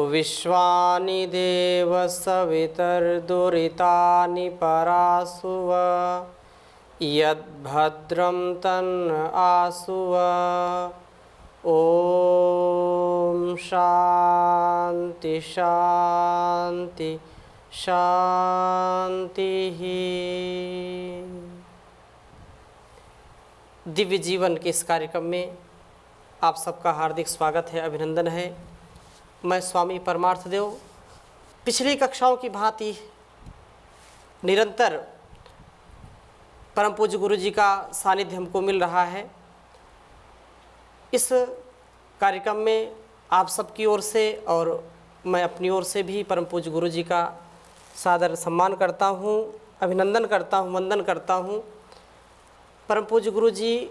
विश्वानि देव सवितर्दुरितानि परासुव यद्भद्रं तन्न आसुव। ओम शांति शांति शांति। दिव्य जीवन के इस कार्यक्रम में आप सबका हार्दिक स्वागत है, अभिनंदन है। मैं स्वामी परमार्थ देव पिछली कक्षाओं की भांति निरंतर परम पूज्य गुरु जी का सानिध्य हमको मिल रहा है। इस कार्यक्रम में आप सबकी ओर से और मैं अपनी ओर से भी परम पूज्य गुरु जी का सादर सम्मान करता हूँ, अभिनंदन करता हूँ, वंदन करता हूँ। परम पूज्य गुरु जी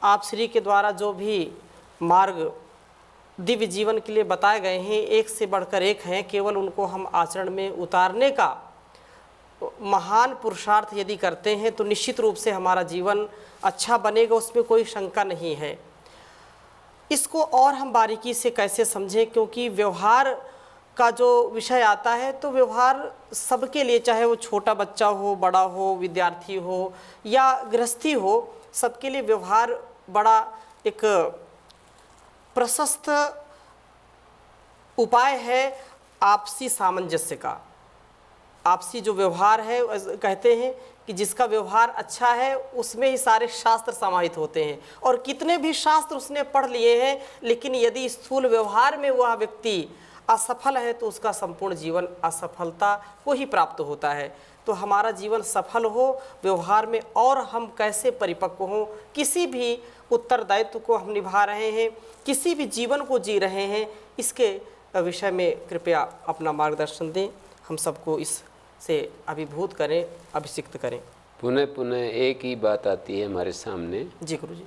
आप श्री के द्वारा जो भी मार्ग दिव्य जीवन के लिए बताए गए हैं, एक से बढ़कर एक हैं। केवल उनको हम आचरण में उतारने का महान पुरुषार्थ यदि करते हैं तो निश्चित रूप से हमारा जीवन अच्छा बनेगा, उसमें कोई शंका नहीं है। इसको और हम बारीकी से कैसे समझें, क्योंकि व्यवहार का जो विषय आता है तो व्यवहार सबके लिए, चाहे वो छोटा बच्चा हो, बड़ा हो, विद्यार्थी हो या गृहस्थी हो, सबके लिए व्यवहार बड़ा एक प्रशस्त उपाय है आपसी सामंजस्य का। आपसी जो व्यवहार है, कहते हैं कि जिसका व्यवहार अच्छा है उसमें ही सारे शास्त्र समाहित होते हैं। और कितने भी शास्त्र उसने पढ़ लिए हैं, लेकिन यदि स्थूल व्यवहार में वह व्यक्ति असफल है तो उसका संपूर्ण जीवन असफलता को ही प्राप्त होता है। तो हमारा जीवन सफल हो व्यवहार में, और हम कैसे परिपक्व हों, किसी भी उत्तरदायित्व को हम निभा रहे हैं, किसी भी जीवन को जी रहे हैं, इसके विषय में कृपया अपना मार्गदर्शन दें, हम सबको इससे अभिभूत करें, अभिषिक्त करें। पुनः पुनः एक ही बात आती है हमारे सामने जी गुरु जी,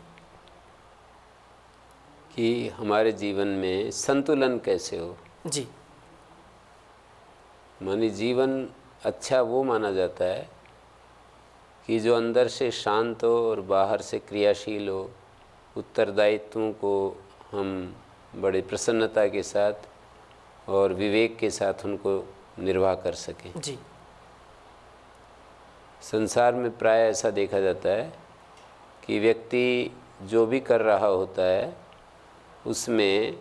कि हमारे जीवन में संतुलन कैसे हो। जी, मानी जीवन अच्छा वो माना जाता है कि जो अंदर से शांत हो और बाहर से क्रियाशील हो, उत्तरदायित्वों को हम बड़े प्रसन्नता के साथ और विवेक के साथ उनको निर्वाह कर सकें। जी, संसार में प्राय ऐसा देखा जाता है कि व्यक्ति जो भी कर रहा होता है उसमें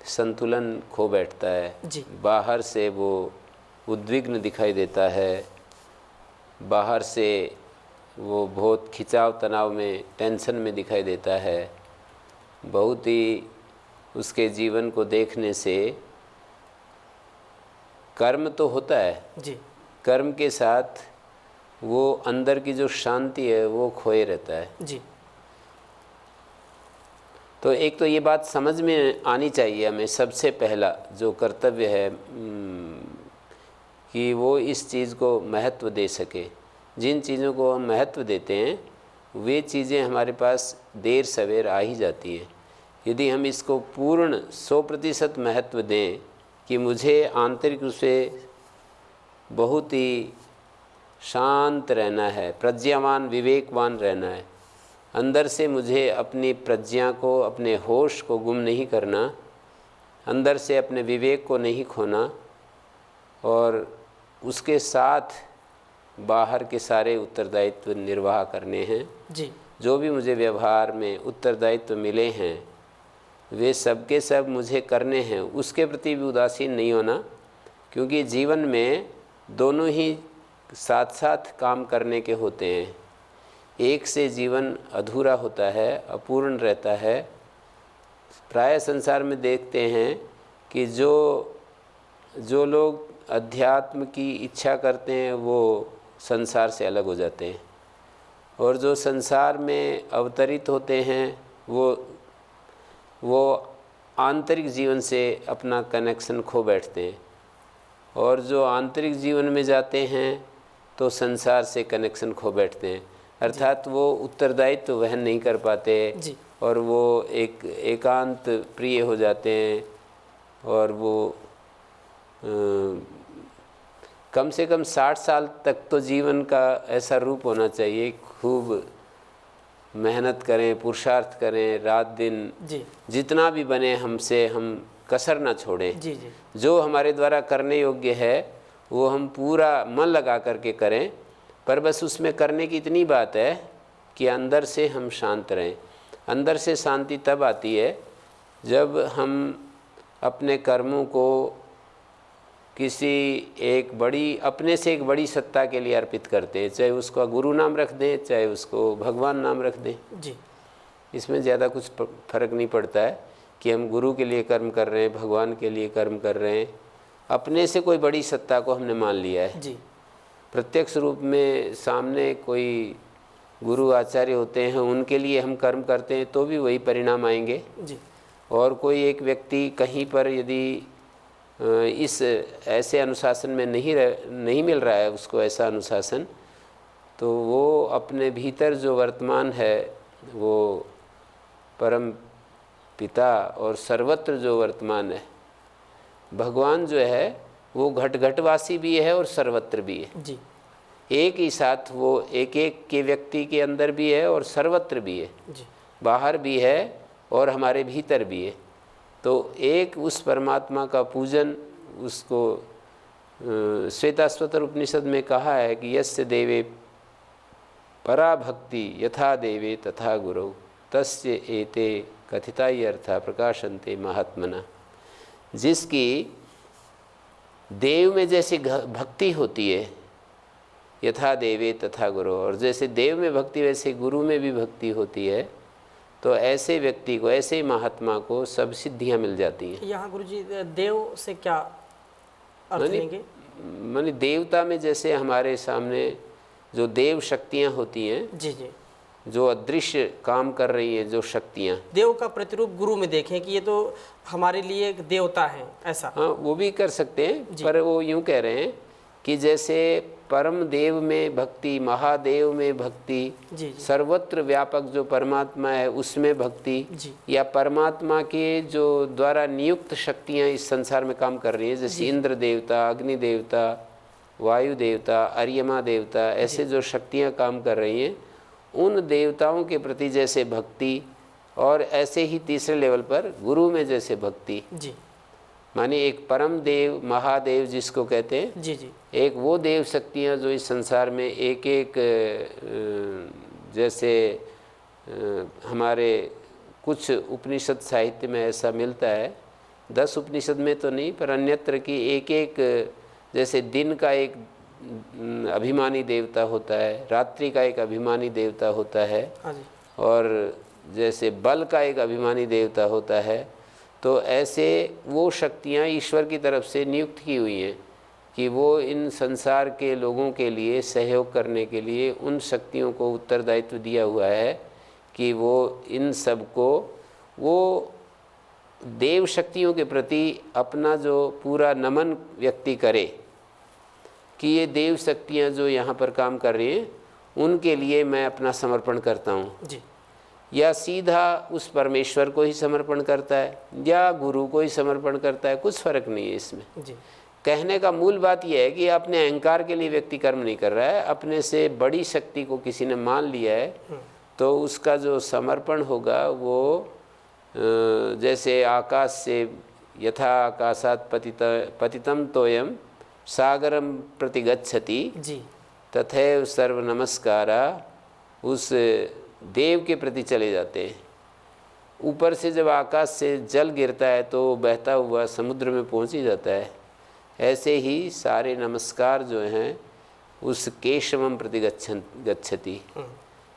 संतुलन खो बैठता है। जी, बाहर से वो उद्विग्न दिखाई देता है, बाहर से वो बहुत खिंचाव तनाव में, टेंशन में दिखाई देता है। बहुत ही उसके जीवन को देखने से कर्म तो होता है, जी, कर्म के साथ वो अंदर की जो शांति है वो खोए रहता है। जी, तो एक तो ये बात समझ में आनी चाहिए हमें, सबसे पहला जो कर्तव्य है कि वो इस चीज़ को महत्व दे सके। जिन चीज़ों को हम महत्व देते हैं वे चीज़ें हमारे पास देर सवेर आ ही जाती हैं। यदि हम इसको पूर्ण 100% महत्व दें कि मुझे आंतरिक रूप से बहुत ही शांत रहना है, प्रज्ञावान विवेकवान रहना है, अंदर से मुझे अपनी प्रज्ञा को, अपने होश को गुम नहीं करना, अंदर से अपने विवेक को नहीं खोना, और उसके साथ बाहर के सारे उत्तरदायित्व निर्वाह करने हैं। जी, जो भी मुझे व्यवहार में उत्तरदायित्व मिले हैं वे सब के सब मुझे करने हैं, उसके प्रति भी उदासीन नहीं होना, क्योंकि जीवन में दोनों ही साथ साथ काम करने के होते हैं। एक से जीवन अधूरा होता है, अपूर्ण रहता है। प्राय संसार में देखते हैं कि जो लोग अध्यात्म की इच्छा करते हैं वो संसार से अलग हो जाते हैं, और जो संसार में अवतरित होते हैं वो आंतरिक जीवन से अपना कनेक्शन खो बैठते हैं, और जो आंतरिक जीवन में जाते हैं तो संसार से कनेक्शन खो बैठते हैं। अर्थात वो उत्तरदायित्व तो वहन नहीं कर पाते जी, और वो एकांत प्रिय हो जाते हैं, और वो कम से कम 60 साल तक तो जीवन का ऐसा रूप होना चाहिए, खूब मेहनत करें, पुरुषार्थ करें, रात दिन जी, जितना भी बने हमसे हम कसर ना छोड़ें। जी जी जो हमारे द्वारा करने योग्य है वो हम पूरा मन लगा करके करें, पर बस उसमें करने की इतनी बात है कि अंदर से हम शांत रहें। अंदर से शांति तब आती है जब हम अपने कर्मों को किसी एक बड़ी, अपने से एक बड़ी सत्ता के लिए अर्पित करते हैं, चाहे उसका गुरु नाम रख दें, चाहे उसको भगवान नाम रख दें। जी इसमें ज़्यादा कुछ फर्क नहीं पड़ता है कि हम गुरु के लिए कर्म कर रहे हैं, भगवान के लिए कर्म कर रहे हैं। अपने से कोई बड़ी सत्ता को हमने मान लिया है। जी प्रत्यक्ष रूप में सामने कोई गुरु आचार्य होते हैं, उनके लिए हम कर्म करते हैं तो भी वही परिणाम आएंगे। जी और कोई एक व्यक्ति कहीं पर यदि इस ऐसे अनुशासन में नहीं मिल रहा है उसको ऐसा अनुशासन, तो वो अपने भीतर जो वर्तमान है वो परम पिता और सर्वत्र जो वर्तमान है भगवान जो है वो घट घटवासी भी है और सर्वत्र भी है। जी एक ही साथ वो एक एक के व्यक्ति के अंदर भी है और सर्वत्र भी है, जी बाहर भी है और हमारे भीतर भी है। तो एक उस परमात्मा का पूजन, उसको श्वेताश्वतर उपनिषद में कहा है कि यस्य देवे परा भक्ति यथा देवे तथा गुरौ तस्य एते कथिता अर्था प्रकाशन्ते महात्मना। जिसकी देव में जैसे भक्ति होती है यथा देवे तथा गुरु, और जैसे देव में भक्ति वैसे गुरु में भी भक्ति होती है, तो ऐसे व्यक्ति को, ऐसे महात्मा को सब सिद्धियां मिल जाती हैं। यहाँ गुरुजी देव से क्या अर्थ लेंगे? माने देवता में जैसे हमारे सामने जो देव शक्तियां होती हैं, जी जी, जो अदृश्य काम कर रही हैं जो शक्तियां, देव का प्रतिरूप गुरु में देखें कि ये तो हमारे लिए एक देवता है, ऐसा। हाँ वो भी कर सकते हैं, पर वो यूं कह रहे हैं कि जैसे परम देव में भक्ति, महादेव में भक्ति, जी जी सर्वत्र व्यापक जो परमात्मा है उसमें भक्ति, जी या परमात्मा के जो द्वारा नियुक्त शक्तियां इस संसार में काम कर रही है, जैसे इंद्र देवता, अग्नि देवता, वायु देवता, अर्यमा देवता, ऐसे जो शक्तियां काम कर रही हैं, उन देवताओं के प्रति जैसे भक्ति, और ऐसे ही तीसरे लेवल पर गुरु में जैसे भक्ति, जी माने एक परम देव महादेव जिसको कहते हैं, जी जी एक वो देव शक्तियाँ जो इस संसार में एक एक जैसे हमारे कुछ उपनिषद साहित्य में ऐसा मिलता है, 10 उपनिषद में तो नहीं पर अन्यत्र की एक एक, जैसे दिन का एक अभिमानी देवता होता है, रात्रि का एक अभिमानी देवता होता है, हाँ जी, और जैसे बल का एक अभिमानी देवता होता है। तो ऐसे वो शक्तियाँ ईश्वर की तरफ से नियुक्त की हुई हैं कि वो इन संसार के लोगों के लिए सहयोग करने के लिए उन शक्तियों को उत्तरदायित्व दिया हुआ है कि वो इन सब को, वो देव शक्तियों के प्रति अपना जो पूरा नमन व्यक्ति करे कि ये देव शक्तियाँ जो यहाँ पर काम कर रही हैं उनके लिए मैं अपना समर्पण करता हूँ, जी या सीधा उस परमेश्वर को ही समर्पण करता है या गुरु को ही समर्पण करता है, कुछ फर्क नहीं है इसमें। जी कहने का मूल बात यह है कि अपने अहंकार के लिए व्यक्ति कर्म नहीं कर रहा है, अपने से बड़ी शक्ति को किसी ने मान लिया है, तो उसका जो समर्पण होगा वो जैसे आकाश से यथा आकाशात पतितम तोयम सागरम प्रति गच्छति जी तथैव सर्व नमस्कारा उस देव के प्रति चले जाते हैं। ऊपर से जब आकाश से जल गिरता है तो बहता हुआ समुद्र में पहुंच ही जाता है, ऐसे ही सारे नमस्कार जो हैं उस केशवम प्रति गच्छति,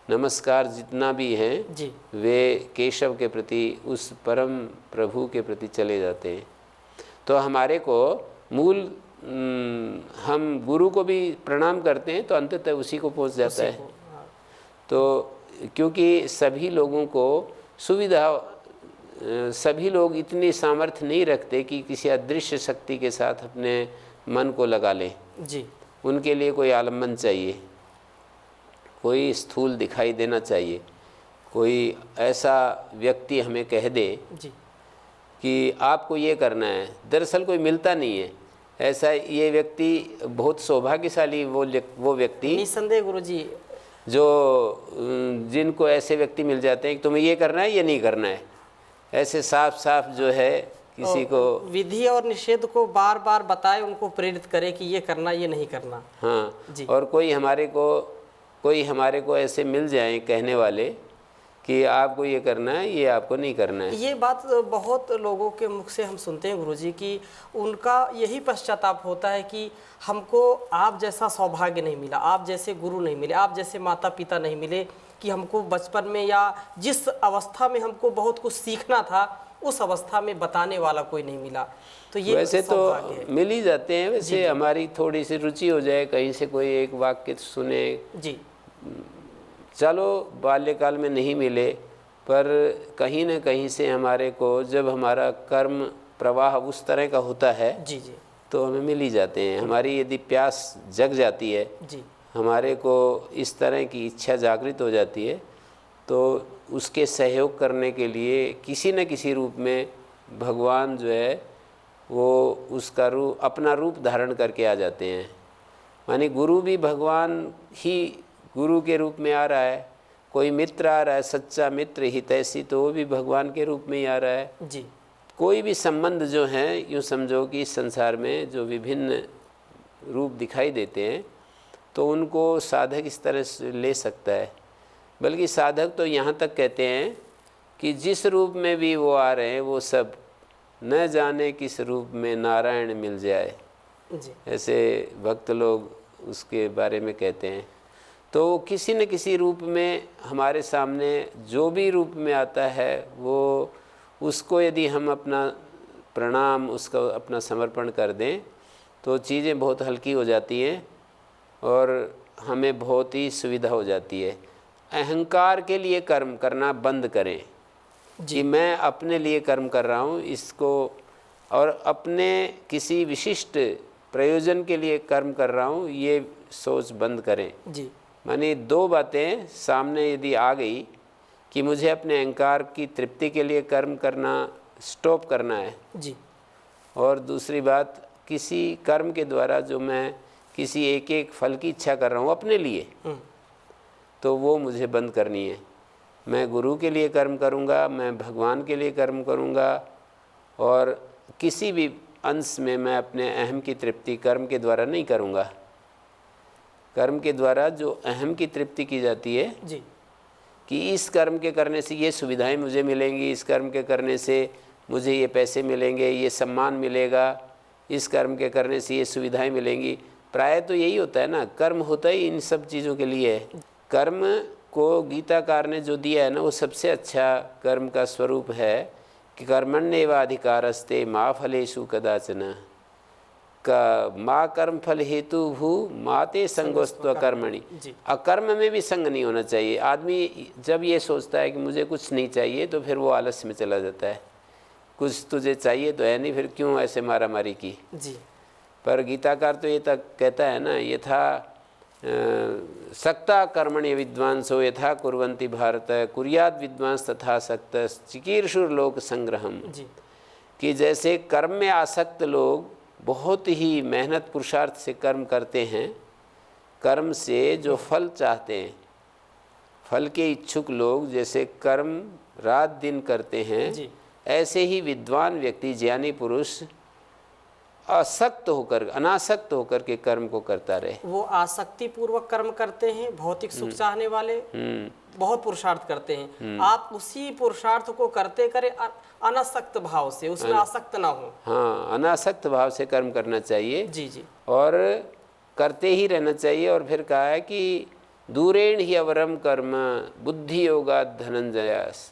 नमस्कार जितना भी हैं जी वे केशव के प्रति, उस परम प्रभु के प्रति चले जाते हैं। तो हमारे को मूल हम गुरु को भी प्रणाम करते हैं तो अंततः उसी को पहुंच जाता है। तो क्योंकि सभी लोगों को सुविधा, सभी लोग इतनी सामर्थ्य नहीं रखते कि किसी अदृश्य शक्ति के साथ अपने मन को लगा लें। जी उनके लिए कोई आलम्बन चाहिए, कोई स्थूल दिखाई देना चाहिए, कोई ऐसा व्यक्ति हमें कह दे जी कि आपको ये करना है। दरअसल कोई मिलता नहीं है ऐसा, ये व्यक्ति बहुत सौभाग्यशाली वो व्यक्ति निसंदेह गुरुजी, जो जिनको ऐसे व्यक्ति मिल जाते हैं कि तुम्हें ये करना है ये नहीं करना है, ऐसे साफ साफ जो है किसी को विधि और निषेध को बार बार बताए, उनको प्रेरित करे कि ये करना ये नहीं करना। हाँ जी। और कोई हमारे को ऐसे मिल जाए कहने वाले कि आपको ये करना है, ये आपको नहीं करना है। ये बात बहुत लोगों के मुख से हम सुनते हैं गुरुजी कि उनका यही पश्चाताप होता है कि हमको आप जैसा सौभाग्य नहीं मिला, आप जैसे गुरु नहीं मिले, आप जैसे माता पिता नहीं मिले, कि हमको बचपन में या जिस अवस्था में हमको बहुत कुछ सीखना था उस अवस्था में बताने वाला कोई नहीं मिला। तो ये वैसे तो मिल ही जाते हैं। वैसे हमारी थोड़ी सी रुचि हो जाए, कहीं से कोई एक वाक्य सुने जी, चलो बाल्यकाल में नहीं मिले, पर कहीं न कहीं से हमारे को जब हमारा कर्म प्रवाह उस तरह का होता है जी जी, तो हमें मिल ही जाते हैं। हमारी यदि प्यास जग जाती है, जी, हमारे को इस तरह की इच्छा जागृत हो जाती है, तो उसके सहयोग करने के लिए किसी न किसी रूप में भगवान जो है वो उसका रूप, अपना रूप धारण करके आ जाते हैं। माने गुरु भी भगवान ही गुरु के रूप में आ रहा है, कोई मित्र आ रहा है, सच्चा मित्र हितैषी, तो वो भी भगवान के रूप में ही आ रहा है। जी, कोई भी संबंध जो हैं, यूँ समझो कि इस संसार में जो विभिन्न रूप दिखाई देते हैं तो उनको साधक इस तरह से ले सकता है। बल्कि साधक तो यहाँ तक कहते हैं कि जिस रूप में भी वो आ रहे हैं वो सब न जाने किस रूप में नारायण मिल जाए, जी, ऐसे भक्त लोग उसके बारे में कहते हैं। तो किसी न किसी रूप में हमारे सामने जो भी रूप में आता है वो उसको यदि हम अपना प्रणाम, उसका अपना समर्पण कर दें तो चीज़ें बहुत हल्की हो जाती हैं और हमें बहुत ही सुविधा हो जाती है। अहंकार के लिए कर्म करना बंद करें कि मैं अपने लिए कर्म कर रहा हूँ इसको, और अपने किसी विशिष्ट प्रयोजन के लिए कर्म कर रहा हूँ, ये सोच बंद करें। जी, माने दो बातें सामने यदि आ गई कि मुझे अपने अहंकार की तृप्ति के लिए कर्म करना स्टॉप करना है, जी, और दूसरी बात किसी कर्म के द्वारा जो मैं किसी एक एक फल की इच्छा कर रहा हूँ अपने लिए, तो वो मुझे बंद करनी है। मैं गुरु के लिए कर्म करूँगा, मैं भगवान के लिए कर्म करूँगा, और किसी भी अंश में मैं अपने अहम की तृप्ति कर्म के द्वारा नहीं करूँगा। कर्म के द्वारा जो अहम की तृप्ति की जाती है जी, कि इस कर्म के करने से ये सुविधाएं मुझे मिलेंगी, इस कर्म के करने से मुझे ये पैसे मिलेंगे, ये सम्मान मिलेगा, इस कर्म के करने से ये सुविधाएं मिलेंगी। प्राय तो यही होता है ना, कर्म होता ही इन सब चीज़ों के लिए है। कर्म को गीताकार ने जो दिया है ना, वो सबसे अच्छा कर्म का स्वरूप है कि कर्मण्येवाधिकारस्ते मा फलेषु कदाचन का माँ कर्म फल हेतु भू माते संगोस्त्व कर्मणि। अकर्म में भी संग नहीं होना चाहिए। आदमी जब ये सोचता है कि मुझे कुछ नहीं चाहिए तो फिर वो आलस्य में चला जाता है। कुछ तुझे चाहिए तो है नहीं, फिर क्यों ऐसे मारा मारी की। जी, पर गीताकार तो ये तक कहता है ना, यथा सक्ता कर्मण्य विद्वांसो यथा कुर्वन्ति भारत कुर्याद विद्वांस तथा सक्त चिकीर्षुर लोक संग्रहम, कि जैसे कर्म में आसक्त लोग बहुत ही मेहनत पुरुषार्थ से कर्म करते हैं, कर्म से जो फल चाहते हैं, फल के इच्छुक लोग जैसे कर्म रात दिन करते हैं, ऐसे ही विद्वान व्यक्ति ज्ञानी पुरुष असक्त होकर, अनासक्त होकर के कर्म को करता रहे। वो आसक्ति पूर्वक कर्म करते हैं, भौतिक सुख चाहने वाले बहुत पुरुषार्थ करते हैं। आप उसी पुरुषार्थ को करते करें अनासक्त भाव से, उसमें आसक्त ना हो। हाँ, अनासक्त भाव से कर्म करना चाहिए। जी जी, और करते ही रहना चाहिए। और फिर कहा है कि दूरेण ही अवरम कर्म बुद्धि योगा धनंजयास,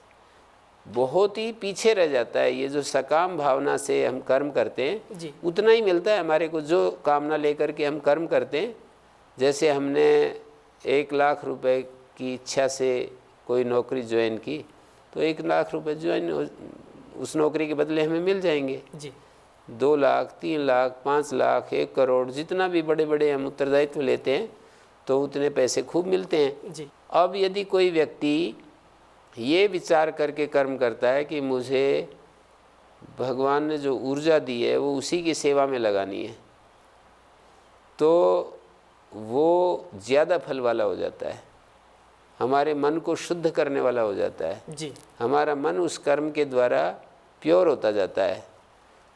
बहुत ही पीछे रह जाता है ये जो सकाम भावना से हम कर्म करते हैं, उतना ही मिलता है हमारे को जो कामना लेकर के हम कर्म करते हैं। जैसे हमने 1 लाख रुपए की इच्छा से कोई नौकरी ज्वाइन की तो 1 लाख रुपए ज्वाइन उस नौकरी के बदले हमें मिल जाएंगे। 2 लाख, 3 लाख, 5 लाख, 1 करोड़, जितना भी बड़े बड़े हम उत्तरदायित्व लेते हैं तो उतने पैसे खूब मिलते हैं। अब यदि कोई व्यक्ति ये विचार करके कर्म करता है कि मुझे भगवान ने जो ऊर्जा दी है वो उसी की सेवा में लगानी है, तो वो ज़्यादा फल वाला हो जाता है, हमारे मन को शुद्ध करने वाला हो जाता है। हमारा मन उस कर्म के द्वारा प्योर होता जाता है।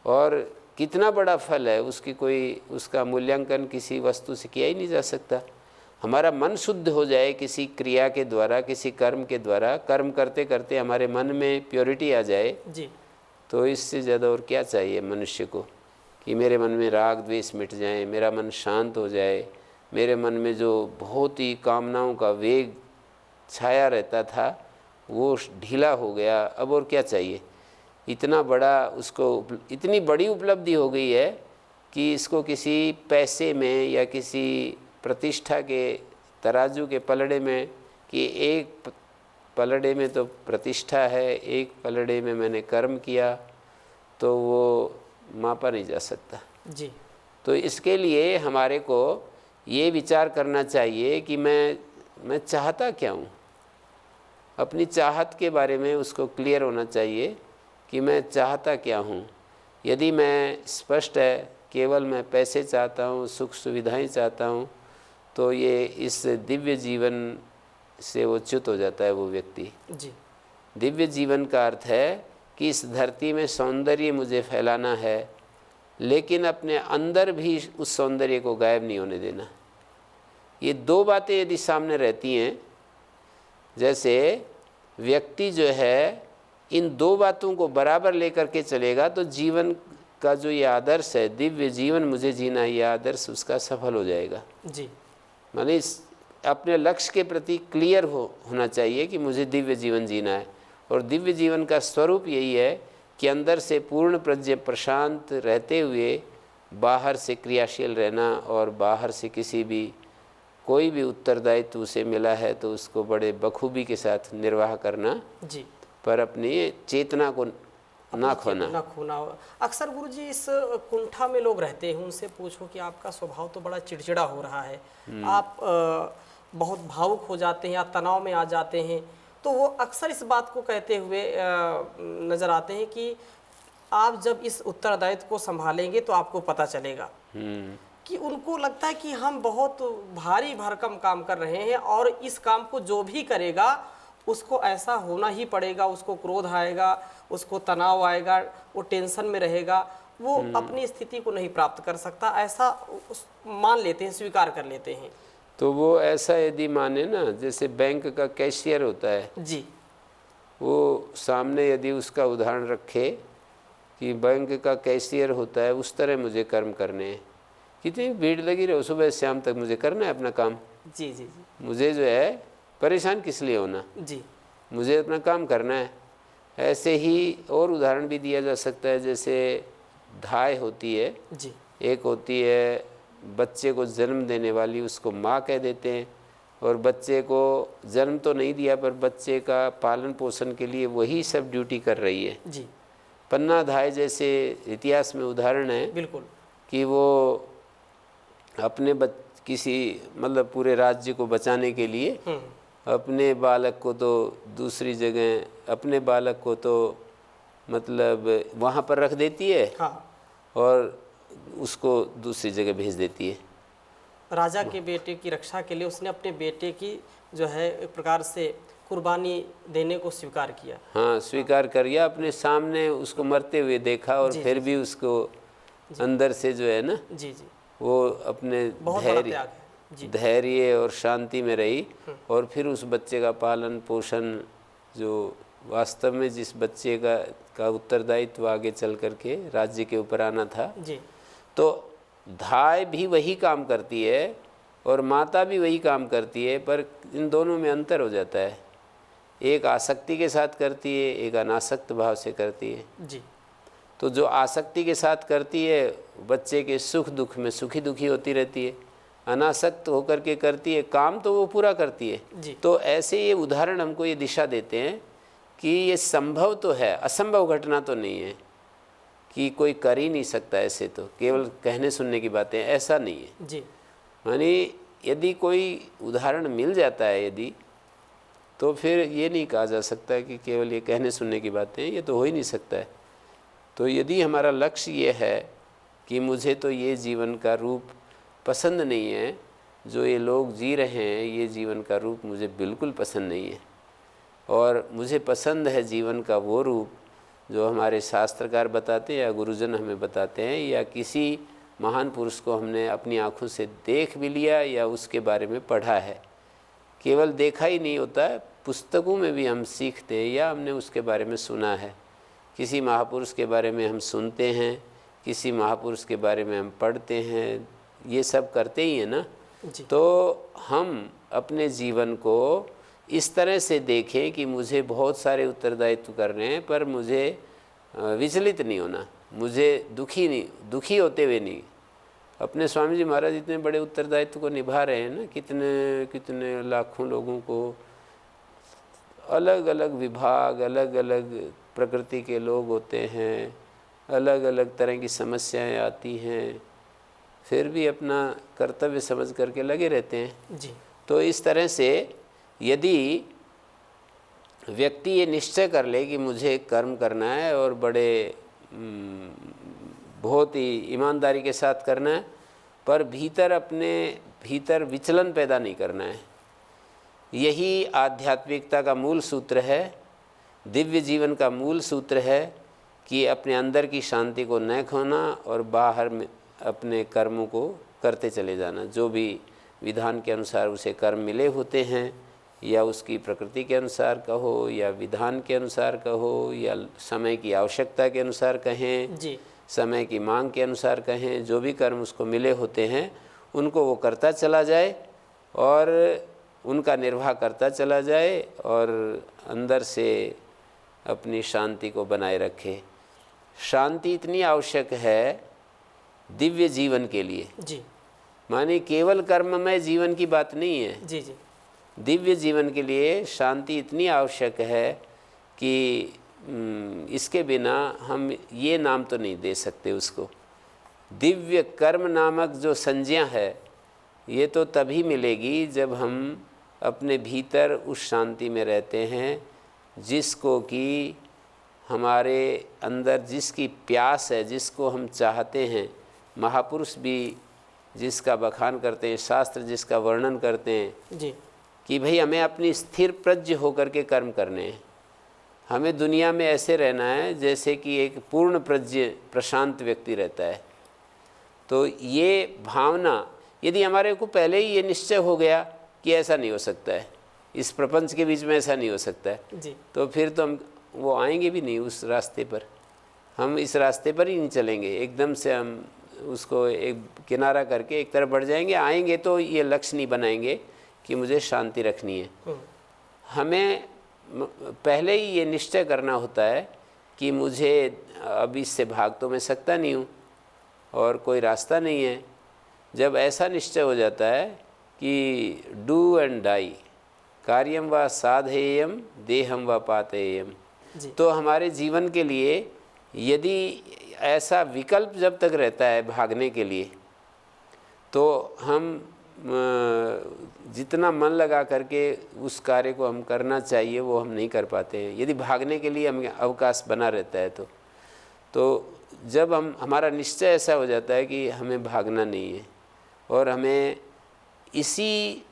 और कितना बड़ा फल है उसकी कोई उसका मूल्यांकन किसी वस्तु से किया ही नहीं जा सकता। हमारा मन शुद्ध हो जाए किसी क्रिया के द्वारा, किसी कर्म के द्वारा, कर्म करते करते हमारे मन में प्योरिटी आ जाए जी, तो इससे ज़्यादा और क्या चाहिए मनुष्य को, कि मेरे मन में राग द्वेष मिट जाए, मेरा मन शांत हो जाए, मेरे मन में जो बहुत ही कामनाओं का वेग छाया रहता था वो ढीला हो गया। अब और क्या चाहिए। इतना बड़ा उसको इतनी बड़ी उपलब्धि हो गई है कि इसको किसी पैसे में या किसी प्रतिष्ठा के तराजू के पलड़े में, कि एक पलड़े में तो प्रतिष्ठा है, एक पलड़े में मैंने कर्म किया, तो वो मापा नहीं जा सकता। जी, तो इसके लिए हमारे को ये विचार करना चाहिए कि मैं चाहता क्या हूँ। अपनी चाहत के बारे में उसको क्लियर होना चाहिए कि मैं चाहता क्या हूँ। यदि मैं स्पष्ट है केवल मैं पैसे चाहता हूँ, सुख सुविधाएं चाहता हूँ, तो ये इस दिव्य जीवन से वो च्युत हो जाता है वो व्यक्ति। जी, दिव्य जीवन का अर्थ है कि इस धरती में सौंदर्य मुझे फैलाना है, लेकिन अपने अंदर भी उस सौंदर्य को गायब नहीं होने देना। ये दो बातें यदि सामने रहती हैं, जैसे व्यक्ति जो है इन दो बातों को बराबर लेकर के चलेगा तो जीवन का जो ये आदर्श है, दिव्य जीवन मुझे जीना है, ये आदर्श उसका सफल हो जाएगा। जी, माने अपने लक्ष्य के प्रति क्लियर होना चाहिए कि मुझे दिव्य जीवन जीना है। और दिव्य जीवन का स्वरूप यही है कि अंदर से पूर्ण प्रज्ञ प्रशांत रहते हुए बाहर से क्रियाशील रहना, और बाहर से किसी भी कोई भी उत्तरदायित्व उसे मिला है तो उसको बड़े बखूबी के साथ निर्वाह करना, जी, पर अपनी चेतना को ना खोना। ना खोना। अक्सर गुरुजी इस कुंठा में लोग रहते हैं, उनसे पूछो कि आपका स्वभाव तो बड़ा चिड़चिड़ा हो रहा है, आप बहुत भावुक हो जाते हैं या तनाव में आ जाते हैं, तो वो अक्सर इस बात को कहते हुए नज़र आते हैं कि आप जब इस उत्तरदायित्व को संभालेंगे तो आपको पता चलेगा। कि उनको लगता है कि हम बहुत भारी भरकम काम कर रहे हैं और इस काम को जो भी करेगा उसको ऐसा होना ही पड़ेगा, उसको क्रोध आएगा, उसको तनाव आएगा, वो टेंशन में रहेगा, वो अपनी स्थिति को नहीं प्राप्त कर सकता, ऐसा मान लेते हैं, स्वीकार कर लेते हैं। तो वो ऐसा यदि माने ना, जैसे बैंक का कैशियर होता है जी, वो सामने यदि उसका उदाहरण रखे कि बैंक का कैशियर होता है, उस तरह मुझे कर्म करने हैं। कितनी भीड़ लगी रहो, सुबह से शाम तक मुझे करना है अपना काम। जी, जी, जी, मुझे जो है परेशान किस लिए होना, जी, मुझे अपना काम करना है। ऐसे ही और उदाहरण भी दिया जा सकता है, जैसे धाय होती है, जी, एक होती है बच्चे को जन्म देने वाली, उसको माँ कह देते हैं, और बच्चे को जन्म तो नहीं दिया पर बच्चे का पालन पोषण के लिए वही सब ड्यूटी कर रही है। जी, पन्ना धाय जैसे इतिहास में उदाहरण है बिल्कुल, कि वो अपने किसी मतलब पूरे राज्य को बचाने के लिए अपने बालक को तो दूसरी जगह, अपने बालक को तो मतलब वहाँ पर रख देती है, हाँ, और उसको दूसरी जगह भेज देती है। राजा के बेटे की रक्षा के लिए उसने अपने बेटे की जो है एक प्रकार से कुर्बानी देने को स्वीकार किया। हाँ, स्वीकार कर लिया, अपने सामने उसको मरते हुए देखा, और फिर भी उसको अंदर से जो है ना, जी, जी, वो अपने बहुत बड़ा त्याग है। जी, धैर्य और शांति में रही, और फिर उस बच्चे का पालन पोषण, जो वास्तव में जिस बच्चे का उत्तरदायित्व आगे चल करके राज्य के ऊपर आना था। जी, तो धाय भी वही काम करती है और माता भी वही काम करती है, पर इन दोनों में अंतर हो जाता है। एक आसक्ति के साथ करती है, एक अनासक्त भाव से करती है। जी, तो जो आसक्ति के साथ करती है बच्चे के सुख दुख में सुखी दुखी होती रहती है, अनासक्त होकर के करती है काम तो वो पूरा करती है। जी, तो ऐसे ये उदाहरण हमको ये दिशा देते हैं कि ये संभव तो है, असंभव घटना तो नहीं है कि कोई कर ही नहीं सकता। ऐसे तो केवल कहने सुनने की बातें, ऐसा नहीं है। जी, मानी यदि कोई उदाहरण मिल जाता है यदि, तो फिर ये नहीं कहा जा सकता कि केवल ये कहने सुनने की बातें, ये तो हो ही नहीं सकता है। तो यदि हमारा लक्ष्य ये है कि मुझे तो ये जीवन का रूप पसंद नहीं है, जो ये लोग जी रहे हैं ये जीवन का रूप मुझे बिल्कुल पसंद नहीं है, और मुझे पसंद है जीवन का वो रूप जो हमारे शास्त्रकार बताते हैं या गुरुजन हमें बताते हैं, या किसी महान पुरुष को हमने अपनी आँखों से देख भी लिया या उसके बारे में पढ़ा है। केवल देखा ही नहीं होता है, पुस्तकों में भी हम सीखते हैं या हमने उसके बारे में सुना है। किसी महापुरुष के बारे में हम सुनते हैं, किसी महापुरुष के बारे में हम पढ़ते हैं, ये सब करते ही हैं ना। तो हम अपने जीवन को इस तरह से देखें कि मुझे बहुत सारे उत्तरदायित्व करने हैं, पर मुझे विचलित नहीं होना, मुझे दुखी होते हुए नहीं। अपने स्वामी जी महाराज इतने बड़े उत्तरदायित्व को निभा रहे हैं ना, कितने कितने लाखों लोगों को, अलग अलग विभाग, अलग अलग प्रकृति के लोग होते हैं, अलग अलग तरह की समस्याएं आती हैं, फिर भी अपना कर्तव्य समझ करके लगे रहते हैं जी। तो इस तरह से यदि व्यक्ति ये निश्चय कर ले कि मुझे कर्म करना है और बड़े बहुत ही ईमानदारी के साथ करना है, पर अपने भीतर विचलन पैदा नहीं करना है, यही आध्यात्मिकता का मूल सूत्र है, दिव्य जीवन का मूल सूत्र है कि अपने अंदर की शांति को न खोना और बाहर में अपने कर्मों को करते चले जाना। जो भी विधान के अनुसार उसे कर्म मिले होते हैं, या उसकी प्रकृति के अनुसार कहो, या विधान के अनुसार कहो, या समय की आवश्यकता के अनुसार कहें जी, समय की मांग के अनुसार कहें, जो भी कर्म उसको मिले होते हैं उनको वो करता चला जाए और उनका निर्वाह करता चला जाए और अंदर से अपनी शांति को बनाए रखे। शांति इतनी आवश्यक है दिव्य जीवन के लिए जी, माने केवल कर्ममय जीवन की बात नहीं है जी जी। दिव्य जीवन के लिए शांति इतनी आवश्यक है कि इसके बिना हम ये नाम तो नहीं दे सकते उसको। दिव्य कर्म नामक जो संज्ञा है ये तो तभी मिलेगी जब हम अपने भीतर उस शांति में रहते हैं जिसको कि हमारे अंदर जिसकी प्यास है, जिसको हम चाहते हैं। महापुरुष भी जिसका बखान करते हैं, शास्त्र जिसका वर्णन करते हैं जी, कि भाई हमें अपनी स्थिर प्रज्ञ होकर के कर्म करने हैं। हमें दुनिया में ऐसे रहना है जैसे कि एक पूर्ण प्रज्ञ प्रशांत व्यक्ति रहता है। तो ये भावना यदि हमारे को पहले ही ये निश्चय हो गया कि ऐसा नहीं हो सकता है, इस प्रपंच के बीच में ऐसा नहीं हो सकता है जी, तो फिर तो हम वो आएंगे भी नहीं उस रास्ते पर। हम इस रास्ते पर ही नहीं चलेंगे, एकदम से हम उसको एक किनारा करके एक तरफ बढ़ जाएंगे। आएंगे तो ये लक्ष्य नहीं बनाएंगे कि मुझे शांति रखनी है। हमें पहले ही ये निश्चय करना होता है कि मुझे अब इससे भाग तो मैं सकता नहीं हूँ और कोई रास्ता नहीं है। जब ऐसा निश्चय हो जाता है कि डू एंड डाई, कार्यम व साधेयम देहम व पातेयम, तो हमारे जीवन के लिए यदि ऐसा विकल्प जब तक रहता है भागने के लिए, तो हम जितना मन लगा करके उस कार्य को हम करना चाहिए वो हम नहीं कर पाते हैं। यदि भागने के लिए हमें अवकाश बना रहता है तो जब हमारा निश्चय ऐसा हो जाता है कि हमें भागना नहीं है और हमें इसी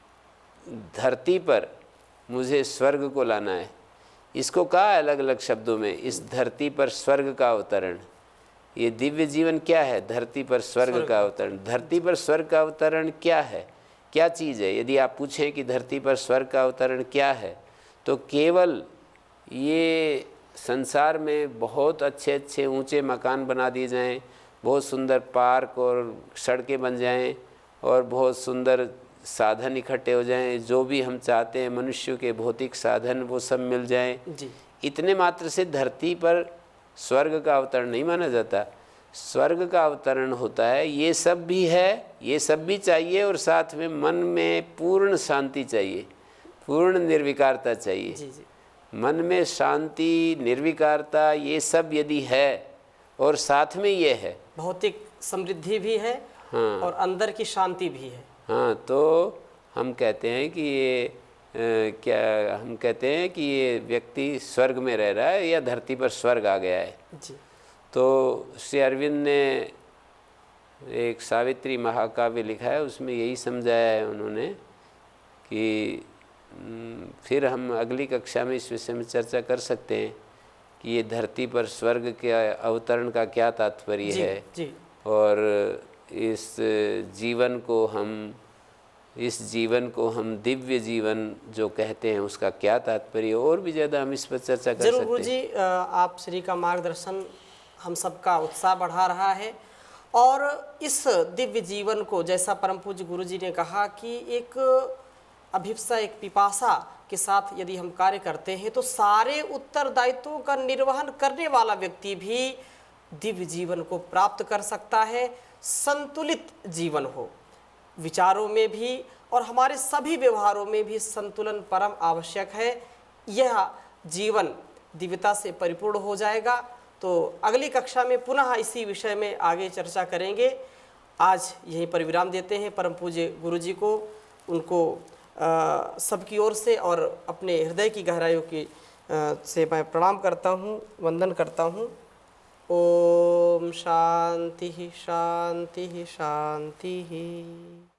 धरती पर मुझे स्वर्ग को लाना है। इसको कहा अलग अलग शब्दों में, इस धरती पर स्वर्ग का अवतरण। ये दिव्य जीवन क्या है? धरती पर स्वर्ग का अवतरण। धरती पर स्वर्ग का अवतरण क्या है, क्या चीज़ है? यदि आप पूछें कि धरती पर स्वर्ग का अवतरण क्या है, तो केवल ये संसार में बहुत अच्छे अच्छे ऊंचे मकान बना दिए जाएं, बहुत सुंदर पार्क और सड़कें बन जाएं और बहुत सुंदर साधन इकट्ठे हो जाएं, जो भी हम चाहते हैं मनुष्य के भौतिक साधन वो सब मिल जाएं जी। इतने मात्र से धरती पर स्वर्ग का अवतरण नहीं माना जाता। स्वर्ग का अवतरण होता है ये सब भी है, ये सब भी चाहिए और साथ में मन में पूर्ण शांति चाहिए, पूर्ण निर्विकारता चाहिए जी जी। मन में शांति, निर्विकारता, ये सब यदि है और साथ में ये है, भौतिक समृद्धि भी है हाँ, और अंदर की शांति भी है हाँ, तो हम कहते हैं कि ये क्या हम कहते हैं कि ये व्यक्ति स्वर्ग में रह रहा है या धरती पर स्वर्ग आ गया है जी। तो श्री अरविंद ने एक सावित्री महाकाव्य लिखा है, उसमें यही समझाया है उन्होंने कि फिर हम अगली कक्षा में इस विषय में चर्चा कर सकते हैं कि ये धरती पर स्वर्ग के अवतरण का क्या तात्पर्य जी है जी और इस जीवन को हम दिव्य जीवन जो कहते हैं उसका क्या तात्पर्य, और भी ज़्यादा हम इस पर चर्चा कर जरूर सकते गुरु हैं। जी, आप श्री का मार्गदर्शन हम सबका उत्साह बढ़ा रहा है। और इस दिव्य जीवन को, जैसा परम पूज्य गुरु जी ने कहा कि एक अभिप्सा, एक पिपासा के साथ यदि हम कार्य करते हैं तो सारे उत्तरदायित्वों का निर्वहन करने वाला व्यक्ति भी दिव्य जीवन को प्राप्त कर सकता है। संतुलित जीवन हो, विचारों में भी और हमारे सभी व्यवहारों में भी संतुलन परम आवश्यक है। यह जीवन दिव्यता से परिपूर्ण हो जाएगा। तो अगली कक्षा में पुनः इसी विषय में आगे चर्चा करेंगे। आज यहीं पर विराम देते हैं। परम पूज्य गुरु जी को, उनको सबकी ओर से और अपने हृदय की गहराइयों की से मैं प्रणाम करता हूँ, वंदन करता हूँ। ओम शांति शांति शांति।